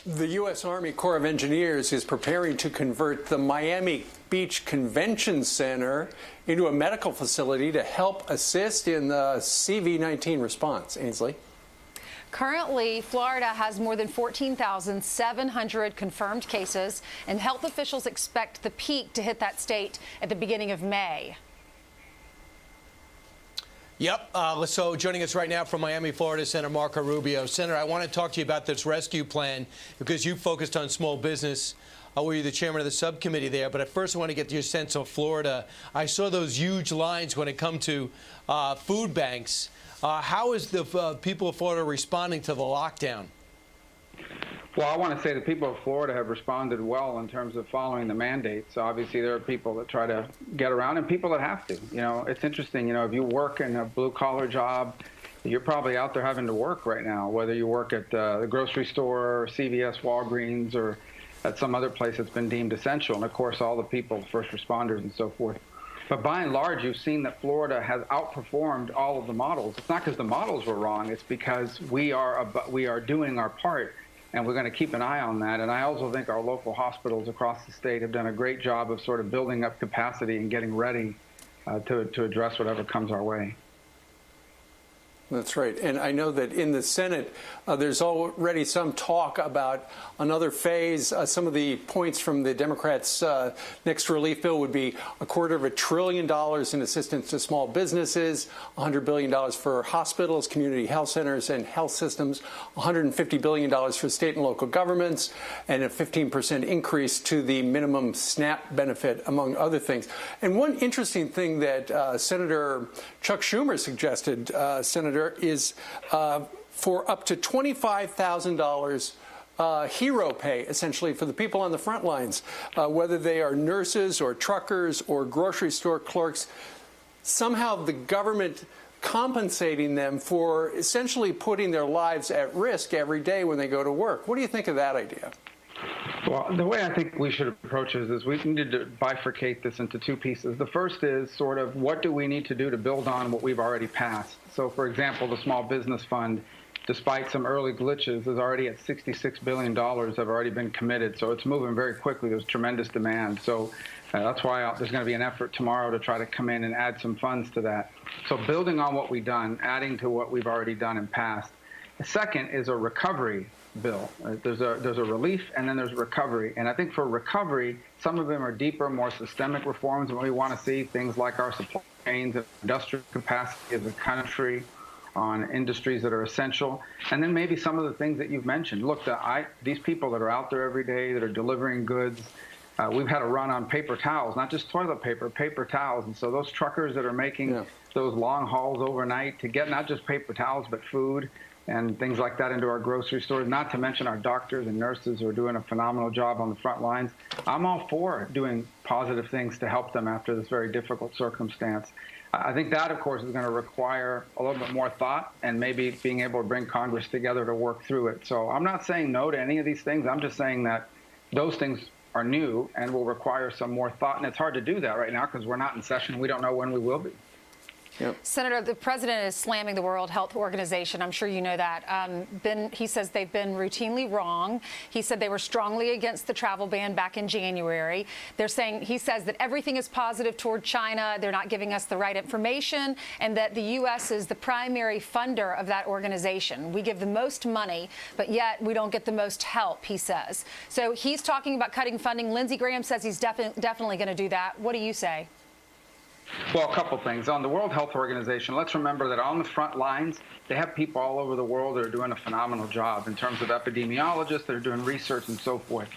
The U.S. Army Corps of Engineers is preparing to convert the Miami Beach Convention Center into a medical facility to help assist in the CV-19 response. Ainsley? Currently, Florida has more than 14,700 confirmed cases, and health officials expect the peak to hit that state at the beginning of May. Yep. So joining us right now from Miami, Florida, Senator Marco Rubio. Senator, I want to talk to you about this rescue plan because you focused on small business. Were you the chairman of the subcommittee there? But at first, I want to get your sense of Florida. I saw those huge lines when it comes to food banks. How is the people of Florida responding to the lockdown? Well, I want to say the people of Florida have responded well in terms of following the mandates. Obviously, there are people that try to get around and people that have to. You know, it's interesting, you know, if you work in a blue-collar job, you're probably out there having to work right now, whether you work at the grocery store, or CVS, Walgreens, or at some other place that's been deemed essential. And, of course, all the people, first responders and so forth. But by and large, you've seen that Florida has outperformed all of the models. It's not because the models were wrong. It's because we are doing our part. And we're going to keep an eye on that. And I also think our local hospitals across the state have done a great job of sort of building up capacity and getting ready to address whatever comes our way. That's right. And I know that in the Senate, there's already some talk about another phase. Some of the points from the Democrats' next relief bill would be $250 billion in assistance to small businesses, $100 billion for hospitals, community health centers, and health systems, $150 billion for state and local governments, and a 15% increase to the minimum SNAP benefit, among other things. And one interesting thing that Senator Chuck Schumer suggested, Senator, is for up to $25,000 hero pay, essentially, for the people on the front lines, whether they are nurses or truckers or grocery store clerks, somehow the government compensating them for essentially putting their lives at risk every day when they go to work. What do you think of that idea? Well, the way I think we should approach this is we need to bifurcate this into two pieces. The first is sort of what do we need to do to build on what we've already passed. So, for example, the Small Business Fund, despite some early glitches, is already at $66 billion have already been committed. So it's moving very quickly. There's tremendous demand. So that's why there's going to be an effort tomorrow to try to come in and add some funds to that. So building on what we've done, adding to what we've already done and passed. The second is a recovery bill. There's a relief and then there's recovery. And I think for recovery, some of them are deeper, more systemic reforms than we want to see, things like our supply chains and industrial capacity as a country on industries that are essential. And then maybe some of the things that you've mentioned. Look, these people that are out there every day that are delivering goods, we've had a run on paper towels, not just toilet paper, paper towels. And so those truckers that are making those long hauls overnight to get not just paper towels, but food and things like that into our grocery stores, not to mention our doctors and nurses who are doing a phenomenal job on the front lines. I'm all for doing positive things to help them after this very difficult circumstance. I think that, of course, is going to require a little bit more thought and maybe being able to bring Congress together to work through it. So I'm not saying no to any of these things. I'm just saying that those things are new and will require some more thought. And it's hard to do that right now because we're not in session. We don't know when we will be. Yep. Senator, the president is slamming the World Health Organization. I'm sure you know that. He says they've been routinely wrong. He said they were strongly against the travel ban back in January. He says that everything is positive toward China. They're not giving us the right information, and that the U.S. is the primary funder of that organization. We give the most money, but yet we don't get the most help, he says. So he's talking about cutting funding. Lindsey Graham says he's definitely going to do that. What do you say? Well, a couple things. On the World Health Organization, let's remember that on the front lines, they have people all over the world that are doing a phenomenal job in terms of epidemiologists that are doing research and so forth.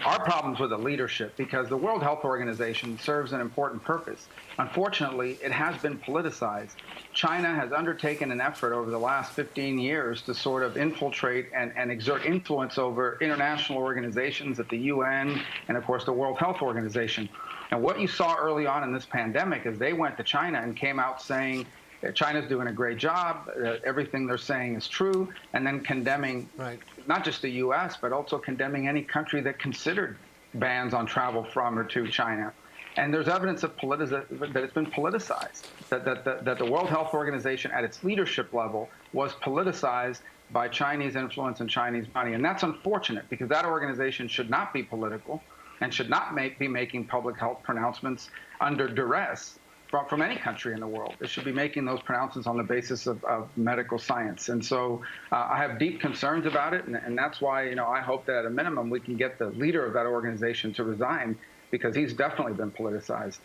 Our problem's with the leadership because the World Health Organization serves an important purpose. Unfortunately, it has been politicized. China has undertaken an effort over the last 15 years to sort of infiltrate and exert influence over international organizations at the UN and, of course, the World Health Organization. And what you saw early on in this pandemic is they went to China and came out saying that China's doing a great job, everything they're saying is true, and then condemning not just the U.S., but also condemning any country that considered bans on travel from or to China. And there's evidence of that it's been politicized, that the World Health Organization at its leadership level was politicized by Chinese influence and Chinese money. And that's unfortunate, because that organization should not be political and should not be making public health pronouncements under duress from any country in the world. It should be making those pronouncements on the basis of medical science. And so I have deep concerns about it, and that's why, I hope that at a minimum we can get the leader of that organization to resign, because he's definitely been politicized.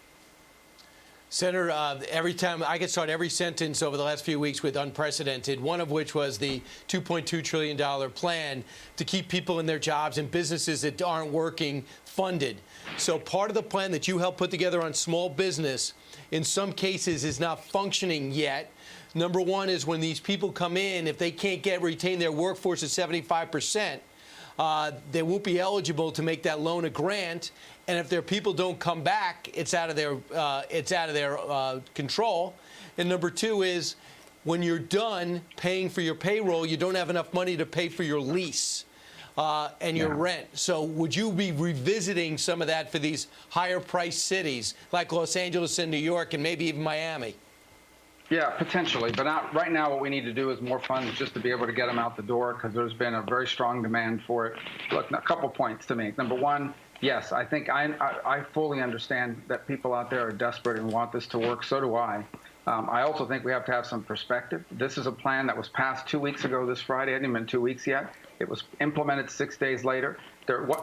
Senator, every time I get started every sentence over the last few weeks with unprecedented, one of which was the $2.2 trillion plan to keep people in their jobs and businesses that aren't working funded. So part of the plan that you helped put together on small business, in some cases, is not functioning yet. Number one is when these people come in, if they can't retain their workforce at 75%, they won't be eligible to make that loan a grant. And if their people don't come back, it's out of their control. And number two is when you're done paying for your payroll, you don't have enough money to pay for your lease and your rent. So would you be revisiting some of that for these higher priced cities like Los Angeles and New York and maybe even Miami? Yeah, potentially. But right now what we need to do is more funds just to be able to get them out the door, because there's been a very strong demand for it. Look, a couple points to make. Number one, yes, I think I fully understand that people out there are desperate and want this to work. So do I. I also think we have to have some perspective. This is a plan that was passed 2 weeks ago this Friday. It hadn't even been 2 weeks yet. It was implemented 6 days later.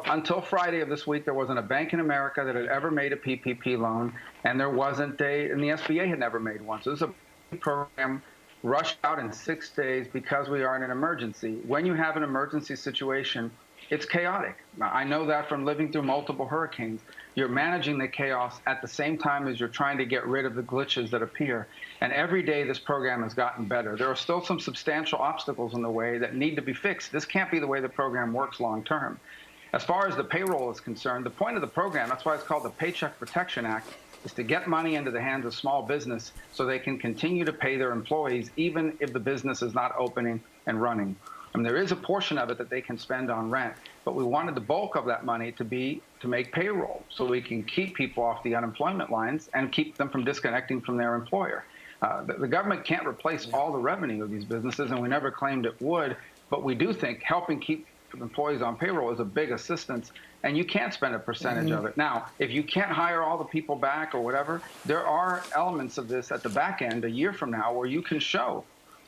Until Friday of this week, there wasn't a bank in America that had ever made a PPP loan, and there wasn't and the SBA had never made one. So this is a program rushed out in 6 days because we are in an emergency. When you have an emergency situation, it's chaotic. I know that from living through multiple hurricanes. You're managing the chaos at the same time as you're trying to get rid of the glitches that appear. And every day this program has gotten better. There are still some substantial obstacles in the way that need to be fixed. This can't be the way the program works long term. As far as the payroll is concerned, the point of the program, that's why it's called the Paycheck Protection Act, is to get money into the hands of small business so they can continue to pay their employees even if the business is not opening and running. And there is a portion of it that they can spend on rent, but we wanted the bulk of that money to make payroll so we can keep people off the unemployment lines and keep them from disconnecting from their employer. The government can't replace all the revenue of these businesses, and we never claimed it would, but we do think helping keep employees on payroll is a big assistance, and you can't spend a percentage of it. Now, if you can't hire all the people back or whatever, there are elements of this at the back end a year from now where you can show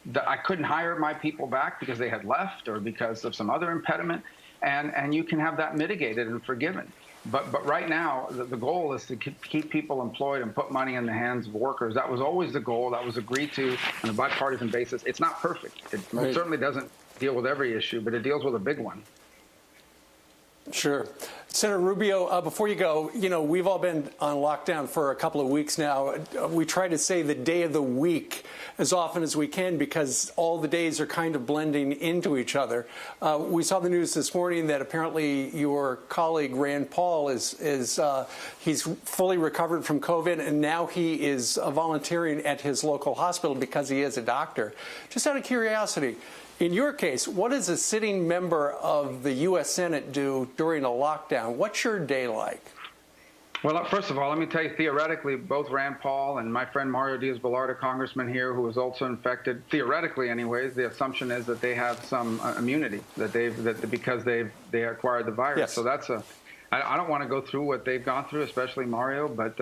that I couldn't hire my people back because they had left or because of some other impediment, and you can have that mitigated and forgiven. But right now, the goal is to keep people employed and put money in the hands of workers. That was always the goal. That was agreed to on a bipartisan basis. It's not perfect. It certainly doesn't deal with every issue, but it deals with a big one. Sure. Senator Rubio, before you go, we've all been on lockdown for a couple of weeks now. We try to say the day of the week as often as we can because all the days are kind of blending into each other. We saw the news this morning that apparently your colleague Rand Paul he's fully recovered from COVID, and now he is volunteering at his local hospital because he is a doctor. Just out of curiosity, in your case, what does a sitting member of the U.S. Senate do during a lockdown? What's your day like? Well, first of all, let me tell you, theoretically, both Rand Paul and my friend Mario Diaz-Balart, a congressman here who was also infected, theoretically anyways, the assumption is that they have some immunity, because they acquired the virus. Yes. So that's I don't want to go through what they've gone through, especially Mario, but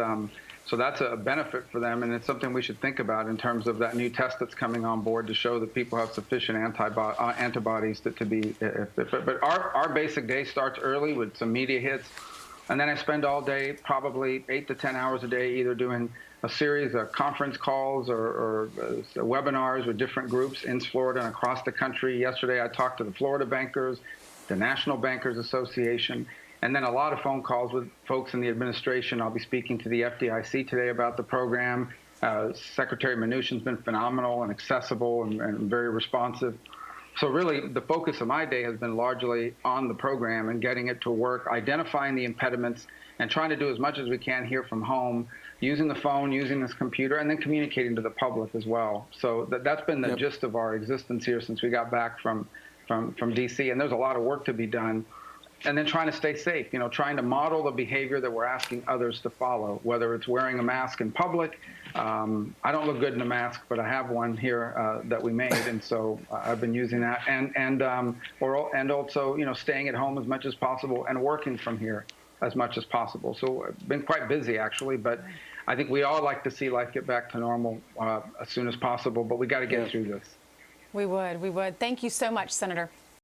so that's a benefit for them, and it's something we should think about in terms of that new test that's coming on board to show that people have sufficient antibodies to be. But our basic day starts early with some media hits, and then I spend all day, probably 8 to 10 hours a day, either doing a series of conference calls or webinars with different groups in Florida and across the country. Yesterday, I talked to the Florida bankers, the National Bankers Association, and then a lot of phone calls with folks in the administration. I'll be speaking to the FDIC today about the program. Secretary Mnuchin's been phenomenal and accessible and very responsive. So really, the focus of my day has been largely on the program and getting it to work, identifying the impediments, and trying to do as much as we can here from home, using the phone, using this computer, and then communicating to the public as well. So that's been the gist of our existence here since we got back from D.C., and there's a lot of work to be done. and then trying to stay safe, trying to model the behavior that we're asking others to follow, whether it's wearing a mask in public. I don't look good in a mask, but I have one here that we made, and so I've been using that, and also staying at home as much as possible and working from here as much as possible. So I've been quite busy actually, but I think we all like to see life get back to normal as soon as possible, but we got to get through this. We would. Thank you so much, Senator.